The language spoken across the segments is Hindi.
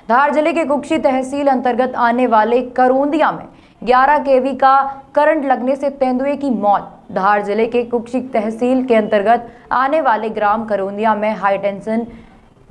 धार जिले के कुक्षी तहसील अंतर्गत आने वाले करौंदिया में 11 केवी का करंट लगने से तेंदुए की मौत। धार जिले के कुक्षी तहसील के अंतर्गत आने वाले ग्राम करौंदिया में हाई टेंशन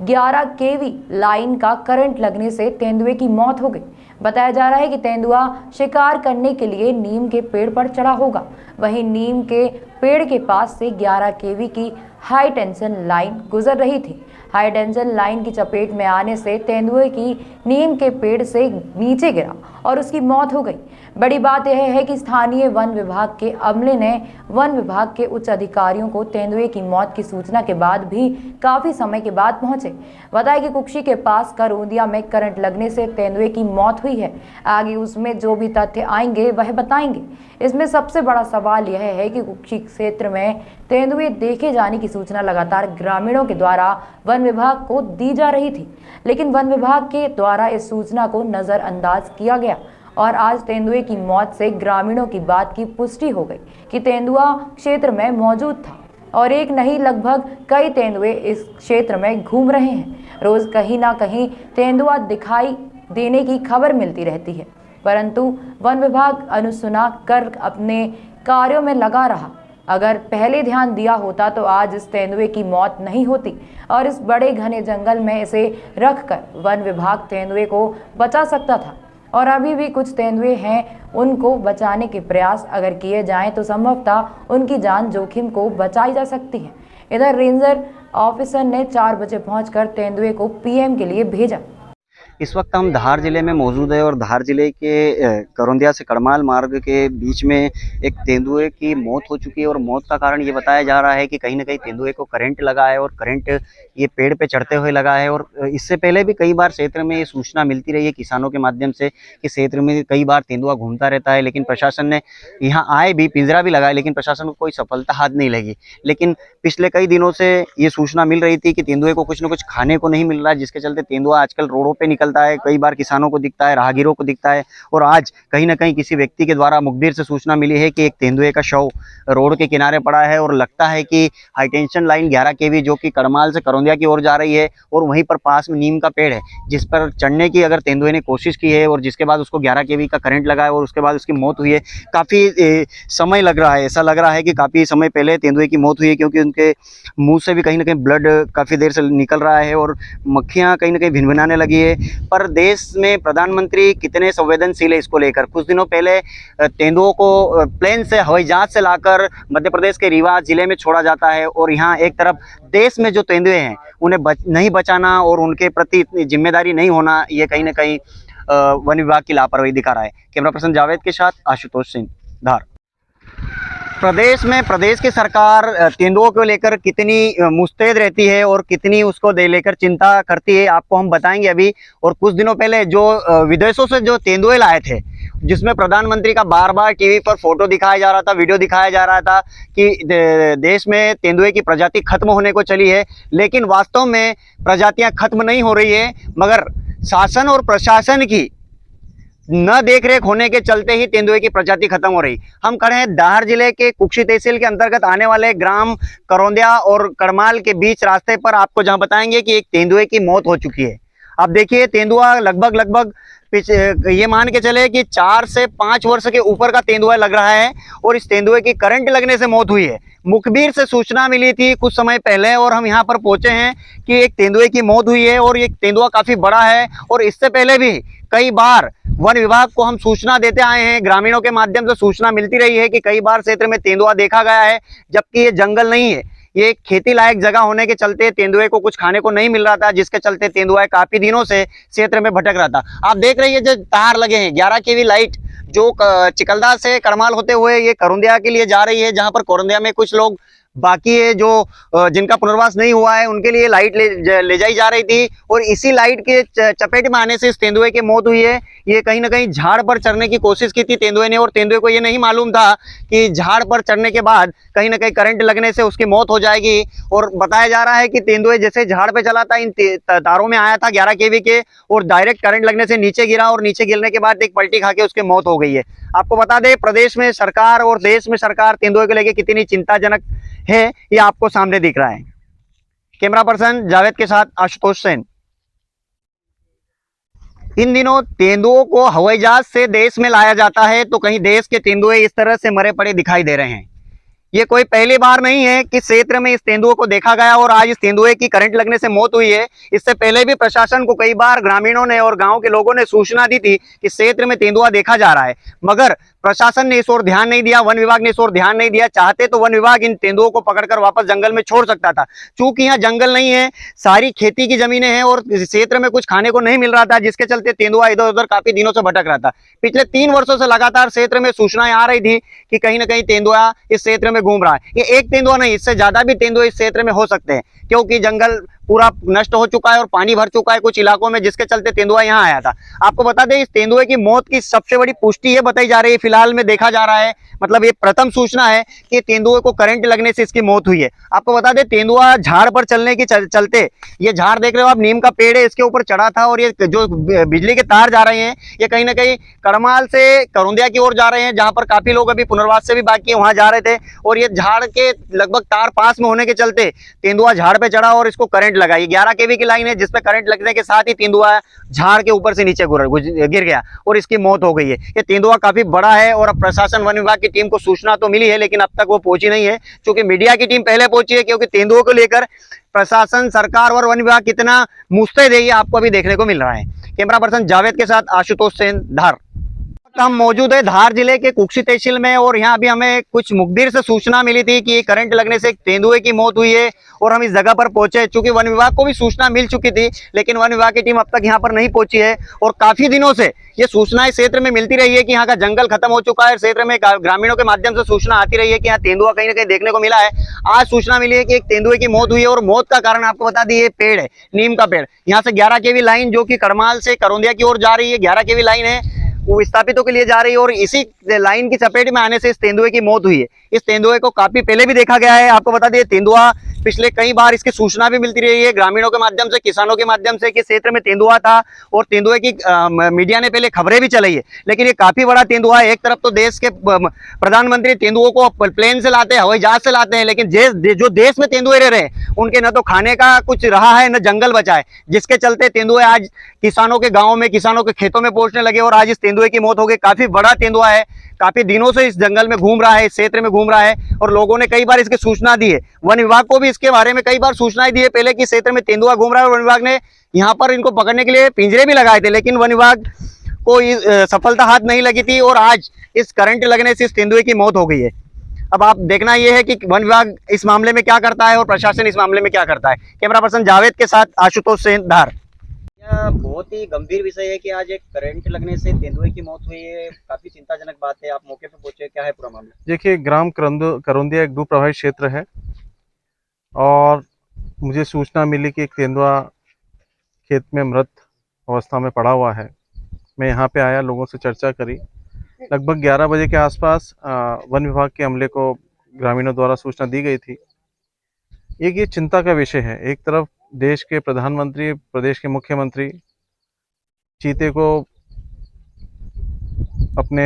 11 केवी लाइन का करंट लगने से तेंदुए की मौत हो गई। बताया जा रहा है कि तेंदुआ शिकार करने के लिए नीम के पेड़ पर चढ़ा होगा। वहीं नीम के पेड़ के पास से 11 केवी की हाई टेंशन लाइन गुजर रही थी। हाई टेंशन लाइन की चपेट में आने से तेंदुए की नीम के पेड़ से नीचे गिरा और उसकी मौत हो गई। बड़ी बात यह है कि स्थानीय वन विभाग के अमले ने वन विभाग के उच्च अधिकारियों को तेंदुए की मौत की सूचना के बाद भी काफी समय के बाद पहुंचे। बताया कि कुक्षी के पास करौंदिया में करंट लगने से तेंदुए की मौत हुई है। आगे उसमें जो भी तथ्य आएंगे वह बताएंगे। इसमें सबसे बड़ा सवाल यह है कि कुक्षी क्षेत्र में तेंदुए देखे जाने की सूचना लगातार ग्रामीणों के द्वारा वन विभाग को दी जा रही थी, लेकिन वन विभाग के द्वारा इस सूचना को नजरअंदाज किया गया और आज तेंदुए की मौत से ग्रामीणों की बात की पुष्टि हो गई कि तेंदुआ क्षेत्र में मौजूद था और एक नहीं लगभग कई तेंदुए इस क्षेत्र में घूम रहे हैं। रोज कहीं ना कहीं तेंदुआ दिखाई देने की खबर मिलती रहती है, परंतु वन विभाग अनसुना कर अपने कार्यों में लगा रहा। अगर पहले ध्यान दिया होता तो आज इस तेंदुए की मौत नहीं होती और इस बड़े घने जंगल में इसे रखकर वन विभाग तेंदुए को बचा सकता था। और अभी भी कुछ तेंदुए हैं, उनको बचाने के प्रयास अगर किए जाएं तो संभवतः उनकी जान जोखिम को बचाई जा सकती है। इधर रेंजर ऑफिसर ने 4 बजे पहुंचकर तेंदुए को पीएम के लिए भेजा। इस वक्त हम धार जिले में मौजूद है और धार जिले के करौंदिया से कड़माल मार्ग के बीच में एक तेंदुए की मौत हो चुकी है और मौत का कारण ये बताया जा रहा है कि कहीं ना कहीं तेंदुए को करंट लगा है और करंट ये पेड़ पे चढ़ते हुए लगा है। और इससे पहले भी कई बार क्षेत्र में ये सूचना मिलती रही है किसानों के माध्यम से कि क्षेत्र में कई बार तेंदुआ घूमता रहता है, लेकिन प्रशासन ने यहाँ आए भी, पिंजरा भी लगाया, लेकिन प्रशासन को कोई सफलता हाथ नहीं लगी। लेकिन पिछले कई दिनों से ये सूचना मिल रही थी कि तेंदुए को कुछ न कुछ खाने को नहीं मिल रहा है, जिसके चलते तेंदुआ आजकल रोडों पे निकलता है, कई बार किसानों को दिखता है, राहगीरों को दिखता है। और आज कहीं ना कहीं किसी व्यक्ति के द्वारा मुखबिर से सूचना मिली है कि एक तेंदुए का शव रोड के किनारे पड़ा है और लगता है कि हाई टेंशन लाइन 11 केवी जो कि कड़माल से करौंदिया की ओर जा रही है और वहीं पर पास में नीम का पेड़ है जिस पर चढ़ने की अगर तेंदुए ने कोशिश की है और जिसके बाद उसको 11 केवी का करंट लगा है और उसके बाद उसकी मौत हुई है। काफ़ी समय लग रहा है, ऐसा लग रहा है कि काफ़ी समय पहले तेंदुए की मौत हुई है, क्योंकि उनके मुंह से भी कहीं ना कहीं ब्लड काफ़ी देर से निकल रहा है और मक्खियाँ कहीं ना कहीं भिनभिनाने लगी है। पर देश में प्रधानमंत्री कितने संवेदनशील है इसको लेकर। कुछ दिनों पहले तेंदुओं को प्लेन से, हवाई जहाज से लाकर मध्य प्रदेश के रीवा जिले में छोड़ा जाता है और यहाँ एक तरफ देश में जो तेंदुए हैं उन्हें नहीं बचाना और उनके प्रति इतनी जिम्मेदारी नहीं होना, ये कहीं ना कहीं वन विभाग की लापरवाही दिखा रहा है। कैमरा पर्सन जावेद के साथ आशुतोष सिंह, धार। प्रदेश की सरकार तेंदुओं को लेकर कितनी मुस्तैद रहती है और कितनी उसको लेकर चिंता करती है, आपको हम बताएंगे अभी। और कुछ दिनों पहले जो विदेशों से जो तेंदुए लाए थे, जिसमें प्रधानमंत्री का बार बार टीवी पर फोटो दिखाया जा रहा था, वीडियो दिखाया जा रहा था कि देश में तेंदुए की प्रजाति खत्म होने को चली है, लेकिन वास्तव में प्रजातियां खत्म नहीं हो रही है, मगर शासन और प्रशासन की न देखरेख होने के चलते ही तेंदुए की प्रजाति खत्म हो रही। हम खड़े हैं धार जिले के कुक्षी तहसील के अंतर्गत आने वाले ग्राम करौंदिया और कड़माल के बीच रास्ते पर, आपको जहां बताएंगे कि एक तेंदुए की मौत हो चुकी है। आप देखिए, तेंदुआ लगभग ये मान के चले कि 4 से 5 वर्ष के ऊपर का तेंदुआ लग रहा है और इस तेंदुए की करंट लगने से मौत हुई है। मुखबिर से सूचना मिली थी कुछ समय पहले और हम यहाँ पर पहुंचे हैं कि एक तेंदुए की मौत हुई है और ये तेंदुआ काफी बड़ा है। और इससे पहले भी कई बार वन विभाग को हम सूचना देते आए हैं, ग्रामीणों के माध्यम से सूचना मिलती रही है कि कई बार क्षेत्र में तेंदुआ देखा गया है, जबकि ये जंगल नहीं है, ये खेती लायक जगह होने के चलते तेंदुए को कुछ खाने को नहीं मिल रहा था, जिसके चलते तेंदुआ काफी दिनों से क्षेत्र में भटक रहा था। आप देख रहे हैं जो तार लगे हैं 11 केवी लाइट जो चिकलदा से कड़माल होते हुए ये करौंदिया के लिए जा रही है, जहां पर करौंदिया में कुछ लोग बाकी है जो जिनका पुनर्वास नहीं हुआ है, उनके लिए लाइट ले जाई जा रही थी और इसी लाइट के चपेट में आने से इस तेंदुए की मौत हुई है। ये कहीं ना कहीं झाड़ पर चढ़ने की कोशिश की थी तेंदुए ने और तेंदुए को ये नहीं मालूम था कि झाड़ पर चढ़ने के बाद कहीं ना कहीं करंट लगने से उसकी मौत हो जाएगी। और बताया जा रहा है कि तेंदुए जैसे झाड़ पे चला था, इन तारों में आया था 11 केवी के और डायरेक्ट करंट लगने से नीचे गिरा और नीचे गिरने के बाद एक पलटी खा के उसकी मौत हो गई है। आपको बता दें, प्रदेश में सरकार और देश में सरकार तेंदुए को लेकर कितनी चिंताजनक है, ये आपको सामने दिख रहा है। कैमरा पर्सन जावेद के साथ आशुतोष सेन। इन दिनों तेंदुओं को हवाई जहाज से देश में लाया जाता है, तो कहीं देश के तेंदुए इस तरह से मरे पड़े दिखाई दे रहे हैं। ये कोई पहली बार नहीं है कि क्षेत्र में इस तेंदुए को देखा गया और आज इस तेंदुए की करंट लगने से मौत हुई है। इससे पहले भी प्रशासन को कई बार ग्रामीणों ने और गांव के लोगों ने सूचना दी थी कि क्षेत्र में तेंदुआ देखा जा रहा है, मगर प्रशासन ने इस ओर ध्यान नहीं दिया, वन विभाग ने इस ओर ध्यान नहीं दिया। चाहते तो वन विभाग इन तेंदुओं को पकड़कर वापस जंगल में छोड़ सकता था। चूंकि यहाँ जंगल नहीं है, सारी खेती की जमीनें हैं और क्षेत्र में कुछ खाने को नहीं मिल रहा था, जिसके चलते तेंदुआ इधर उधर काफी दिनों से भटक रहा था। पिछले 3 वर्षों से लगातार क्षेत्र में सूचनाएं आ रही थी कि कहीं ना कहीं तेंदुआ इस क्षेत्र में घूम रहा है। ये एक तेंदुआ नहीं, इससे ज्यादा भी तेंदुए इस क्षेत्र में हो सकते हैं, क्योंकि जंगल पूरा नष्ट हो चुका है और पानी भर चुका है कुछ इलाकों में, जिसके चलते तेंदुआ यहाँ आया था। आपको बता दें, इस तेंदुए की मौत की सबसे बड़ी पुष्टि ये बताई जा रही है, फिलहाल में देखा जा रहा है, मतलब ये प्रथम सूचना है कि तेंदुए को करंट लगने से इसकी मौत हुई है। आपको बता दें, तेंदुआ झाड़ पर चलने के चलते, ये झाड़ देख रहे हो आप, नीम का पेड़ है, इसके ऊपर चढ़ा था और ये जो बिजली के तार जा रहे हैं, ये कहीं ना कहीं कड़माल से करौंदिया की ओर जा रहे हैं, जहां पर काफी लोग अभी पुनर्वास से भी बाकी है, वहां जा रहे थे। और ये झाड़ के लगभग तार पास में होने के चलते तेंदुआ झाड़ पे चढ़ा और इसको करंट लगा। ये 11 केवी की लाइन है, जिसपे करंट लगने के साथ ही तेंदुआ झाड़ के ऊपर से नीचे गिर गया और इसकी मौत हो गई है। ये तेंदुआ काफी बड़ा है और अब प्रशासन वन विभाग की टीम को सूचना तो मिली है, लेकिन अब तक वो पहुंची नहीं है, क्योंकि मीडिया की टीम पहले पहुंची है। क्योंकि तेंदुओं को लेकर प्रशासन, सरकार और वन विभाग कितना मुस्तैद है, ये आपको अभी देखने को मिल रहा है। कैमरा पर्सन जावेद के साथ आशुतोष सेन, धार। हम मौजूद है धार जिले के कुक्षी तहसील में और यहाँ अभी हमें कुछ मुखबिर से सूचना मिली थी कि करंट लगने से एक तेंदुए की मौत हुई है और हम इस जगह पर पहुंचे। चूंकि वन विभाग को भी सूचना मिल चुकी थी, लेकिन वन विभाग की टीम अब तक यहाँ पर नहीं पहुंची है और काफी दिनों से ये सूचनाएं क्षेत्र में मिलती रही है कि यहाँ का जंगल खत्म हो चुका है। क्षेत्र में ग्रामीणों के माध्यम से सूचना आती रही है कि यहाँ तेंदुआ कहीं ना कहीं देखने को मिला है। आज सूचना मिली है कि एक तेंदुए की मौत हुई है और मौत का कारण आपको बता दिए, पेड़ है, नीम का पेड़। यहाँ से 11 केवी लाइन जो कि कड़माल से करौंदिया की ओर जा रही है, 11 केवी लाइन है, वो विस्थापितों के लिए जा रही है और इसी लाइन की चपेट में आने से इस तेंदुए की मौत हुई है। इस तेंदुए को काफी पहले भी देखा गया है। आपको बता दिए, तेंदुआ पिछले कई बार इसकी सूचना भी मिलती रही है ग्रामीणों के माध्यम से, किसानों के माध्यम से, कि क्षेत्र में तेंदुआ था और तेंदुए की मीडिया ने पहले खबरें भी चलाई है। लेकिन ये काफी बड़ा तेंदुआ है। एक तरफ तो देश के प्रधानमंत्री तेंदुओं को प्लेन से लाते हैं, हवाई जहाज से लाते हैं, लेकिन जो देश में तेंदुए रह रहे हैं उनके न तो खाने का कुछ रहा है, न जंगल बचा है, जिसके चलते तेंदुए आज किसानों के गाँव में, किसानों के खेतों में पहुंचने लगे और आज इस तेंदुए की मौत हो गई। काफी बड़ा तेंदुआ है, काफी दिनों से इस जंगल में घूम रहा है, इस क्षेत्र में घूम रहा है और लोगों ने कई बार इसकी सूचना दी है। वन विभाग को भी इसके बारे में कई बार सूचनाएं दी है पहले कि क्षेत्र में तेंदुआ घूम रहा है और वन विभाग ने यहाँ पर इनको पकड़ने के लिए पिंजरे भी लगाए थे, लेकिन वन विभाग को सफलता हाथ नहीं लगी थी और आज इस करंट लगने से इस तेंदुए की मौत हो गई है। अब आप देखना यह है कि वन विभाग इस मामले में क्या करता है और प्रशासन इस मामले में क्या करता है। कैमरा पर्सन जावेद के साथ आशुतोष सेन, धार। बहुत ही गंभीर विषय है कि आज एक करंट लगने से तेंदुए की मौत हुई है, काफी चिंताजनक बात है। आप मौके पे पहुंचे, क्या है पूरा मामला? देखिए, ग्राम करौंदिया एक डूब प्रभावित क्षेत्र है और मुझे सूचना मिली कि एक तेंदुआ खेत में मृत अवस्था में पड़ा हुआ है। मैं यहाँ पे आया, लोगों से चर्चा करी। लगभग 11 बजे के आसपास वन विभाग के अमले को ग्रामीणों द्वारा सूचना दी गई थी। एक ये चिंता का विषय है। एक तरफ देश के प्रधानमंत्री, प्रदेश के मुख्यमंत्री चीते को अपने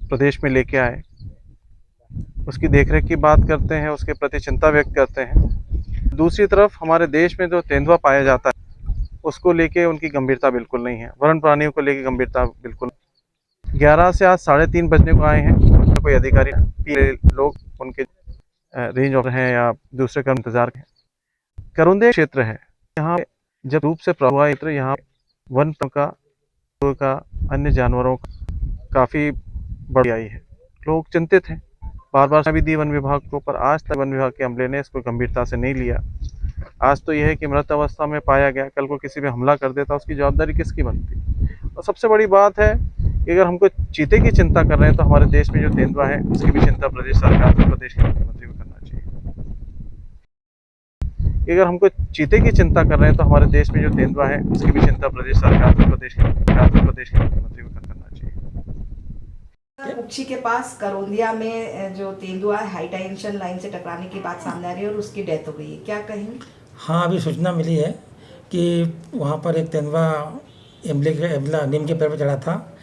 प्रदेश में लेके आए, उसकी देखरेख की बात करते हैं, उसके प्रति चिंता व्यक्त करते हैं। दूसरी तरफ हमारे देश में जो तेंदुआ पाया जाता है उसको लेके उनकी गंभीरता बिल्कुल नहीं है, वन्य प्राणियों को लेके गंभीरता बिल्कुल। 11 से आज 3:30 बजने को आए हैं, कोई अधिकारी लोग उनके रेंज ऑफिसर हैं या दूसरे का इंतजार है। करौंदिया क्षेत्र है, यहाँ जब धूप से प्रभाव हुआ क्षेत्र, यहाँ वन का अन्य जानवरों का काफ़ी बढ़ी आई है। लोग चिंतित हैं, बार बार भी दी वन विभाग को, पर आज तक वन विभाग के अमले ने इसको गंभीरता से नहीं लिया। आज तो यह है कि मृत अवस्था में पाया गया, कल को किसी पे हमला कर देता, उसकी जवाबदारी किसकी बनती? और सबसे बड़ी बात है कि अगर हमको चीते की चिंता कर रहे हैं तो हमारे देश में जो तेंदुआ है उसकी भी चिंता प्रदेश सरकार को, प्रदेश के मुख्यमंत्री को करना चाहिए। अगर हमको चीते की चिंता कर रहे हैं तो हमारे देश में जो तेंदुआ है उसकी भी चिंता प्रदेश सरकार को, प्रदेश के मुख्यमंत्री को करना चाहिए। कुक्षी के पास करौंदिया में जो तेंदुआ हाई टेंशन लाइन से टकराने की बात सामने आ रही है और उसकी डेथ हो गई है, क्या कहेंगे? हाँ, अभी सूचना मिली है कि वहाँ पर एक तेंदुआ नीम के पेड़ पर चढ़ा था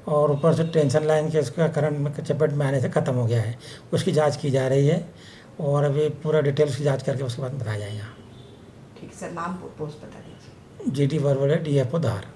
और ऊपर से टेंशन लाइन के उसका करंट चपेट में आने से ख़त्म हो गया है। उसकी जांच की जा रही है और अभी पूरा डिटेल्स की जांच करके उसके बाद बताया जाएगा। ठीक है सर, नाम पोस्ट बता दीजिए। GT वर्वड़े DFO धार।